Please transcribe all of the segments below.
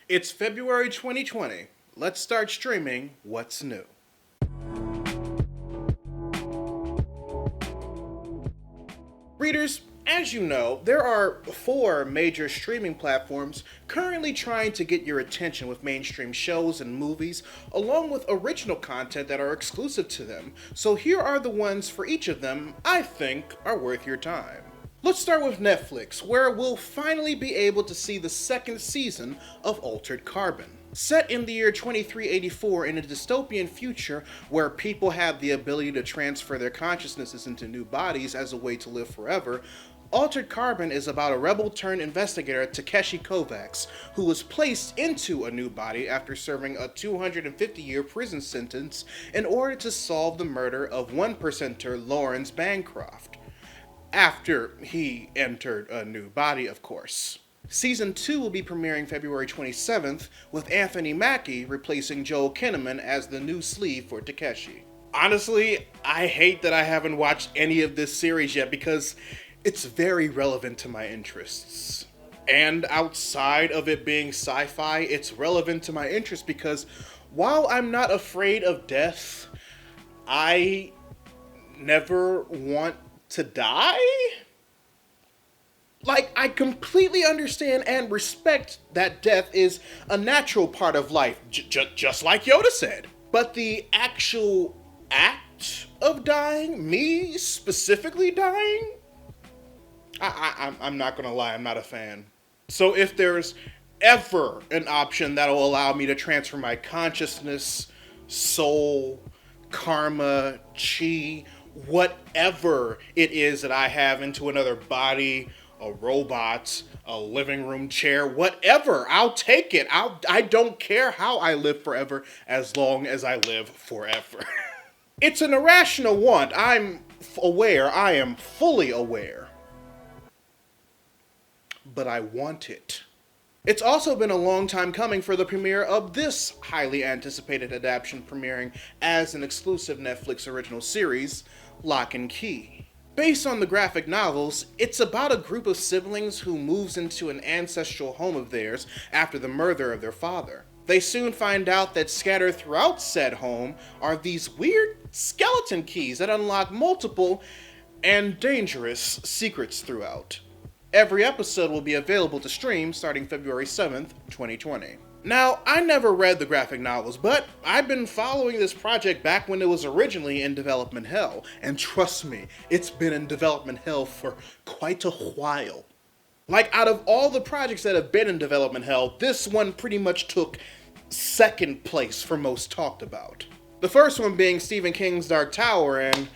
It's February 2020. Let's start streaming what's new. Readers, as you know, there are 4 major streaming platforms currently trying to get your attention with mainstream shows and movies, along with original content that are exclusive to them. So here are the ones for each of them I think are worth your time. Let's start with Netflix, where we'll finally be able to see the 2nd season of Altered Carbon. Set in the year 2384 in a dystopian future where people have the ability to transfer their consciousnesses into new bodies as a way to live forever, Altered Carbon is about a rebel-turned-investigator, Takeshi Kovacs, who was placed into a new body after serving a 250-year prison sentence in order to solve the murder of 1%er Lawrence Bancroft. After he entered a new body, of course. Season 2 will be premiering February 27th, with Anthony Mackie replacing Joel Kinnaman as the new sleeve for Takeshi. Honestly, I hate that I haven't watched any of this series yet because it's very relevant to my interests. And outside of it being sci-fi, it's relevant to my interests because while I'm not afraid of death, I never want to die? Like, I completely understand and respect that death is a natural part of life, just like Yoda said. But the actual act of dying, me specifically dying, I'm not gonna lie, I'm not a fan. So if there's ever an option that'll allow me to transfer my consciousness, soul, karma, chi, whatever it is that I have into another body, a robot, a living room chair, whatever, I'll take it. I don't care how I live forever as long as I live forever. It's an irrational want. I'm aware. I am fully aware. But I want it. It's also been a long time coming for the premiere of this highly anticipated adaptation premiering as an exclusive Netflix original series, Lock and Key. Based on the graphic novels, it's about a group of siblings who moves into an ancestral home of theirs after the murder of their father. They soon find out that scattered throughout said home are these weird skeleton keys that unlock multiple and dangerous secrets throughout. Every episode will be available to stream starting February 7th, 2020. Now, I never read the graphic novels, but I've been following this project back when it was originally in development hell. And trust me, it's been in development hell for quite a while. Like, out of all the projects that have been in development hell, this one pretty much took 2nd place for most talked about. The first one being Stephen King's Dark Tower, and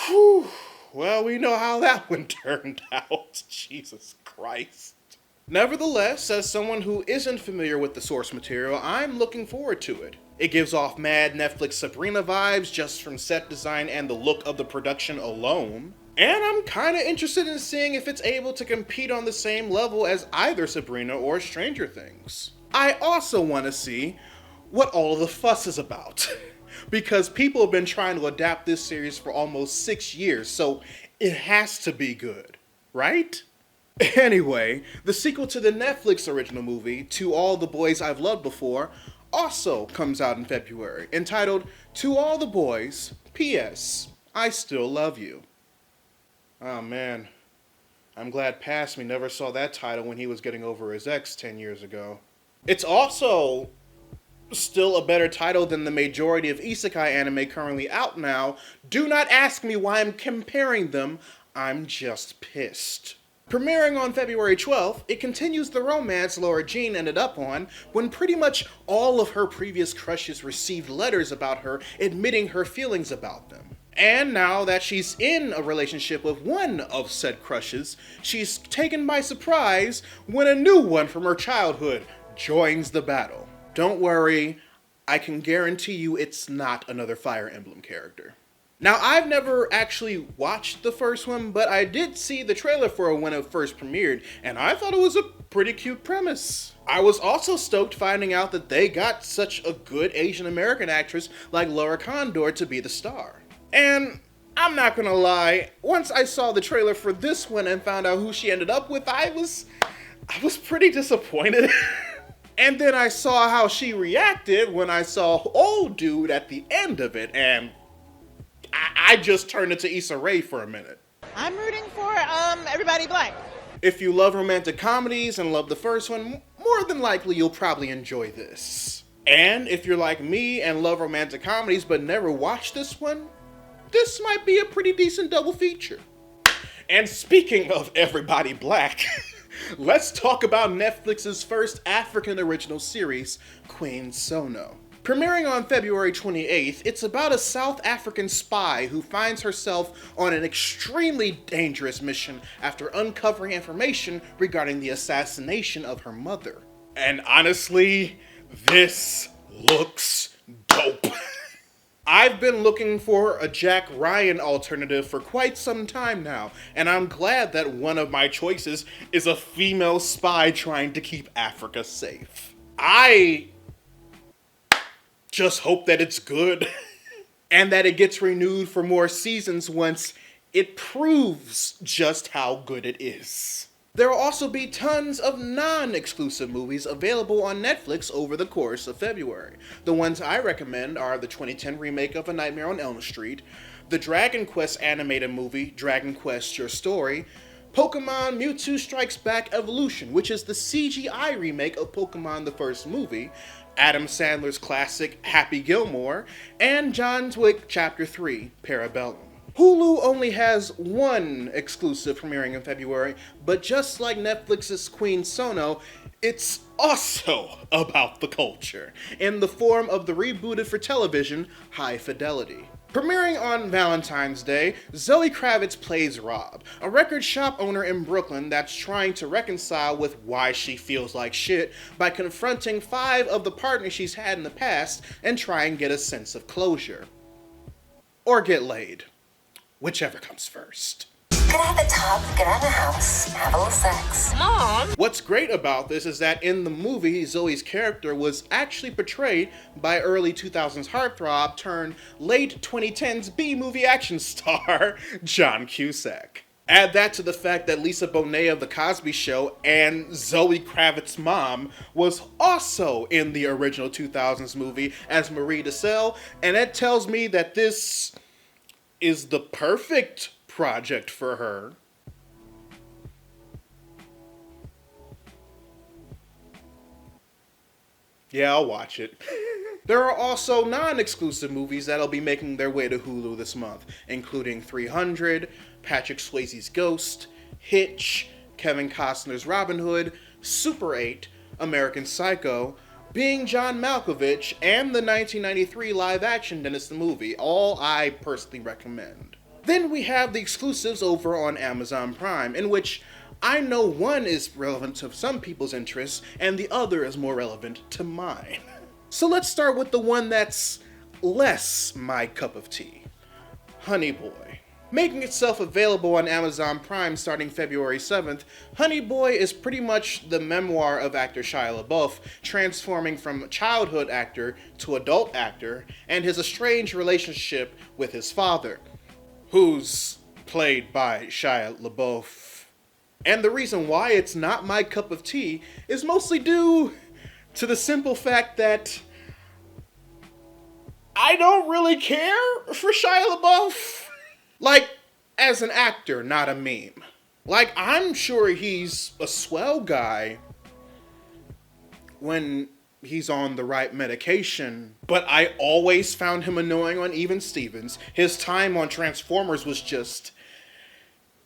whew, well, we know how that one turned out. Jesus Christ. Nevertheless, as someone who isn't familiar with the source material, I'm looking forward to it. It gives off mad Netflix Sabrina vibes just from set design and the look of the production alone. And I'm kinda interested in seeing if it's able to compete on the same level as either Sabrina or Stranger Things. I also want to see what all of the fuss is about. Because people have been trying to adapt this series for almost 6 years, so it has to be good, right? Anyway, the sequel to the Netflix original movie, To All the Boys I've Loved Before, also comes out in February, entitled To All the Boys, P.S. I Still Love You. Oh man, I'm glad Past Me never saw that title when he was getting over his ex 10 years ago. It's also still a better title than the majority of isekai anime currently out now. Do not ask me why I'm comparing them, I'm just pissed. Premiering on February 12th, it continues the romance Laura Jean ended up on when pretty much all of her previous crushes received letters about her admitting her feelings about them. And now that she's in a relationship with one of said crushes, she's taken by surprise when a new one from her childhood joins the battle. Don't worry, I can guarantee you it's not another Fire Emblem character. Now, I've never actually watched the first one, but I did see the trailer for it when it first premiered, and I thought it was a pretty cute premise. I was also stoked finding out that they got such a good Asian American actress like Laura Condor to be the star. And I'm not gonna lie, once I saw the trailer for this one and found out who she ended up with, I was pretty disappointed. And then I saw how she reacted when I saw old dude at the end of it, and I just turned into Issa Rae for a minute. I'm rooting for everybody black. If you love romantic comedies and love the first one, more than likely you'll probably enjoy this. And if you're like me and love romantic comedies but never watched this one, this might be a pretty decent double feature. And speaking of everybody black, let's talk about Netflix's first African original series, Queen Sono. Premiering on February 28th, it's about a South African spy who finds herself on an extremely dangerous mission after uncovering information regarding the assassination of her mother. And honestly, this looks dope. I've been looking for a Jack Ryan alternative for quite some time now, and I'm glad that one of my choices is a female spy trying to keep Africa safe. I just hope that it's good and that it gets renewed for more seasons once it proves just how good it is. There will also be tons of non-exclusive movies available on Netflix over the course of February. The ones I recommend are the 2010 remake of A Nightmare on Elm Street, the Dragon Quest animated movie, Dragon Quest Your Story, Pokemon Mewtwo Strikes Back Evolution, which is the CGI remake of Pokemon the first movie, Adam Sandler's classic Happy Gilmore, and John Wick Chapter 3, Parabellum. Hulu only has one exclusive premiering in February, but just like Netflix's Queen Sono, it's also about the culture, in the form of the rebooted for television High Fidelity. Premiering on Valentine's Day, Zoe Kravitz plays Rob, a record shop owner in Brooklyn that's trying to reconcile with why she feels like shit by confronting 5 of the partners she's had in the past and try and get a sense of closure. Or get laid. Whichever comes first. Get out the tub, get out of the house, have a little sex. Mom! What's great about this is that in the movie, Zoe's character was actually portrayed by early 2000s heartthrob turned late 2010s B-movie action star, John Cusack. Add that to the fact that Lisa Bonet of The Cosby Show and Zoe Kravitz's mom was also in the original 2000s movie as Marie DeSalle, and that tells me that this is the perfect project for her. Yeah, I'll watch it. There are also non-exclusive movies that'll be making their way to Hulu this month, including 300, Patrick Swayze's Ghost, Hitch, Kevin Costner's Robin Hood, Super 8, American Psycho, Being John Malkovich, and the 1993 live-action Dennis the Movie, all I personally recommend. Then we have the exclusives over on Amazon Prime, in which I know one is relevant to some people's interests, and the other is more relevant to mine. So let's start with the one that's less my cup of tea, Honey Boy. Making itself available on Amazon Prime starting February 7th, Honey Boy is pretty much the memoir of actor Shia LaBeouf, transforming from childhood actor to adult actor, and his estranged relationship with his father, who's played by Shia LaBeouf. And the reason why it's not my cup of tea is mostly due to the simple fact that I don't really care for Shia LaBeouf. Like, as an actor, not a meme. Like, I'm sure he's a swell guy when he's on the right medication, but I always found him annoying on Even Stevens. His time on Transformers was just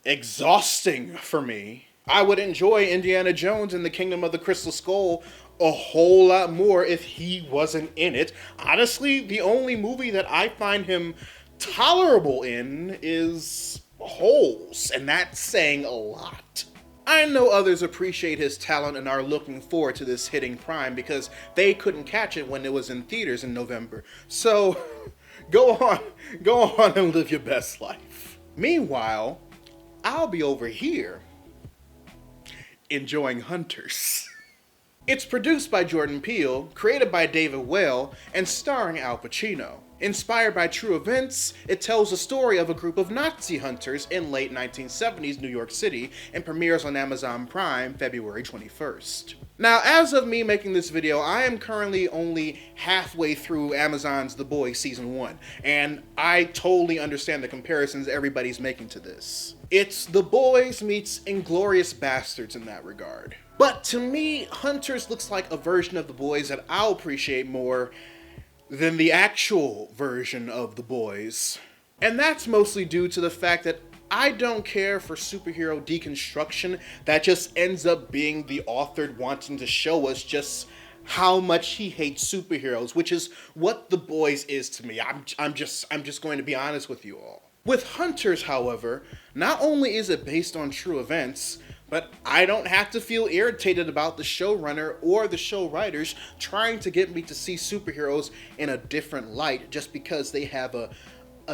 exhausting for me. I would enjoy Indiana Jones and the Kingdom of the Crystal Skull a whole lot more if he wasn't in it. Honestly, the only movie that I find him tolerable in is Holes, and that's saying a lot. I know others appreciate his talent and are looking forward to this hitting Prime because they couldn't catch it when it was in theaters in November. So, go on and live your best life. Meanwhile, I'll be over here enjoying Hunters. It's produced by Jordan Peele, created by David Whale, and starring Al Pacino. Inspired by true events, it tells the story of a group of Nazi hunters in late 1970s New York City and premieres on Amazon Prime February 21st. Now, as of me making this video, I am currently only halfway through Amazon's The Boys Season 1, and I totally understand the comparisons everybody's making to this. It's The Boys meets Inglourious Bastards in that regard. But to me, Hunters looks like a version of The Boys that I'll appreciate more than the actual version of The Boys. And that's mostly due to the fact that I don't care for superhero deconstruction that just ends up being the author wanting to show us just how much he hates superheroes, which is what The Boys is to me. I'm just going to be honest with you all. With Hunters, however, not only is it based on true events, but I don't have to feel irritated about the showrunner or the show writers trying to get me to see superheroes in a different light just because they have a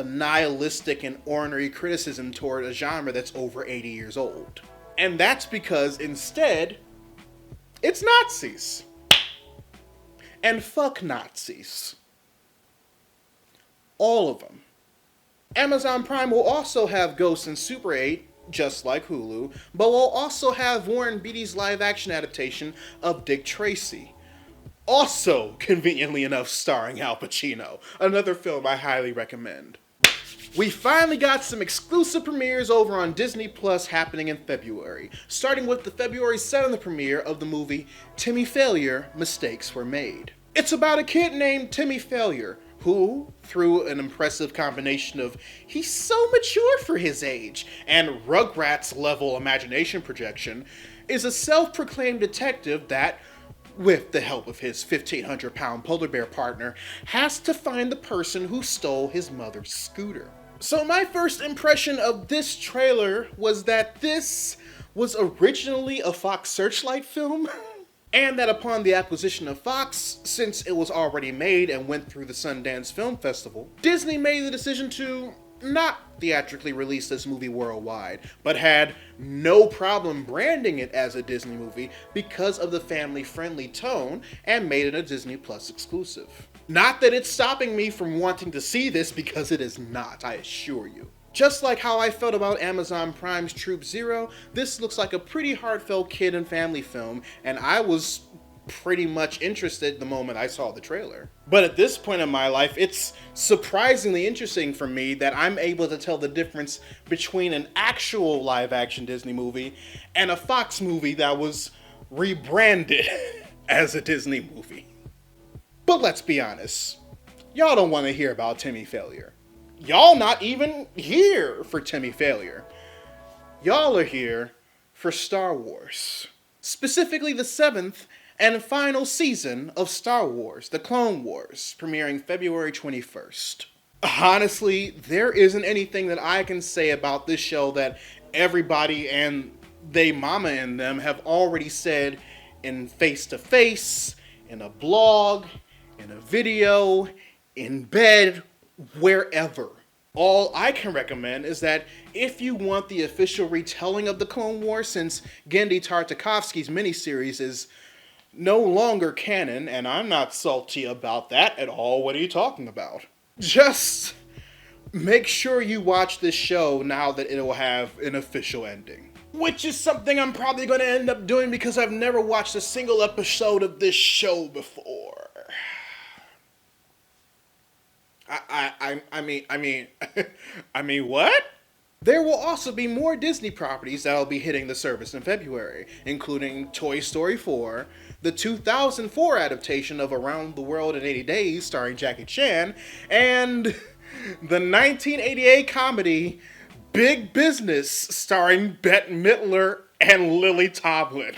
nihilistic and ornery criticism toward a genre that's over 80 years old. And that's because instead, it's Nazis. And fuck Nazis. All of them. Amazon Prime will also have Ghosts in Super 8, just like Hulu, but will also have Warren Beatty's live-action adaptation of Dick Tracy. Also, conveniently enough, starring Al Pacino. Another film I highly recommend. We finally got some exclusive premieres over on Disney Plus happening in February, starting with the February 7th premiere of the movie Timmy Failure, Mistakes Were Made. It's about a kid named Timmy Failure, who, through an impressive combination of he's so mature for his age and Rugrats-level imagination projection, is a self-proclaimed detective that, with the help of his 1,500-pound polar bear partner, has to find the person who stole his mother's scooter. So my first impression of this trailer was that this was originally a Fox Searchlight film, and that upon the acquisition of Fox, since it was already made and went through the Sundance Film Festival, Disney made the decision to not theatrically release this movie worldwide, but had no problem branding it as a Disney movie because of the family-friendly tone and made it a Disney Plus exclusive. Not that it's stopping me from wanting to see this, because it is not, I assure you. Just like how I felt about Amazon Prime's Troop Zero, this looks like a pretty heartfelt kid and family film, and I was pretty much interested the moment I saw the trailer. But at this point in my life, it's surprisingly interesting for me that I'm able to tell the difference between an actual live-action Disney movie and a Fox movie that was rebranded as a Disney movie. But let's be honest, y'all don't want to hear about Timmy Failure. Y'all not even here for Timmy Failure. Y'all are here for Star Wars. Specifically the 7th and final season of Star Wars, The Clone Wars, premiering February 21st. Honestly, there isn't anything that I can say about this show that everybody and they mama in them have already said in face-to-face, in a blog, in a video, in bed, wherever. All I can recommend is that if you want the official retelling of the Clone Wars, since Genndy Tartakovsky's miniseries is no longer canon, and I'm not salty about that at all, what are you talking about? Just make sure you watch this show now that it will have an official ending. Which is something I'm probably going to end up doing because I've never watched a single episode of this show before. I mean, what? There will also be more Disney properties that'll be hitting the service in February, including Toy Story 4, the 2004 adaptation of Around the World in 80 Days starring Jackie Chan, and the 1988 comedy Big Business starring Bette Midler and Lily Tomlin.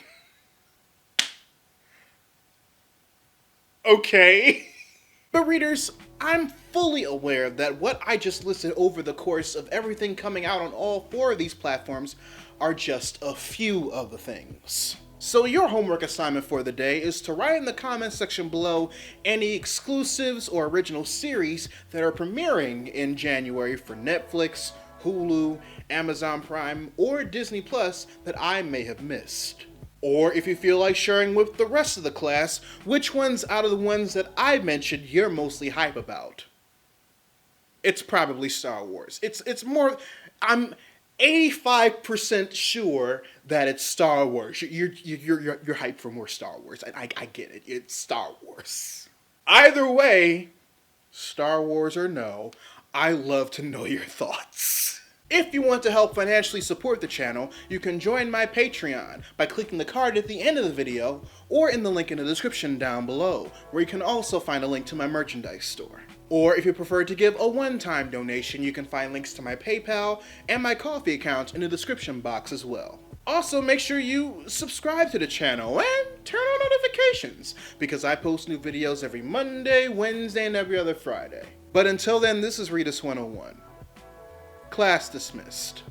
Okay. But readers, I'm fully aware that what I just listed over the course of everything coming out on all 4 of these platforms are just a few of the things. So your homework assignment for the day is to write in the comments section below any exclusives or original series that are premiering in January for Netflix, Hulu, Amazon Prime, or Disney Plus that I may have missed. Or if you feel like sharing with the rest of the class, which ones out of the ones that I mentioned you're mostly hype about. It's probably Star Wars. It's more, 85% sure that it's Star Wars. You're hyped for more Star Wars. I get it. It's Star Wars. Either way, Star Wars or no, I love to know your thoughts. If you want to help financially support the channel, you can join my Patreon by clicking the card at the end of the video or in the link in the description down below, where you can also find a link to my merchandise store. Or if you prefer to give a one-time donation, you can find links to my PayPal and my Ko-fi account in the description box as well. Also, make sure you subscribe to the channel and turn on notifications, because I post new videos every Monday, Wednesday, and every other Friday. But until then, this is Readus 101. Class dismissed.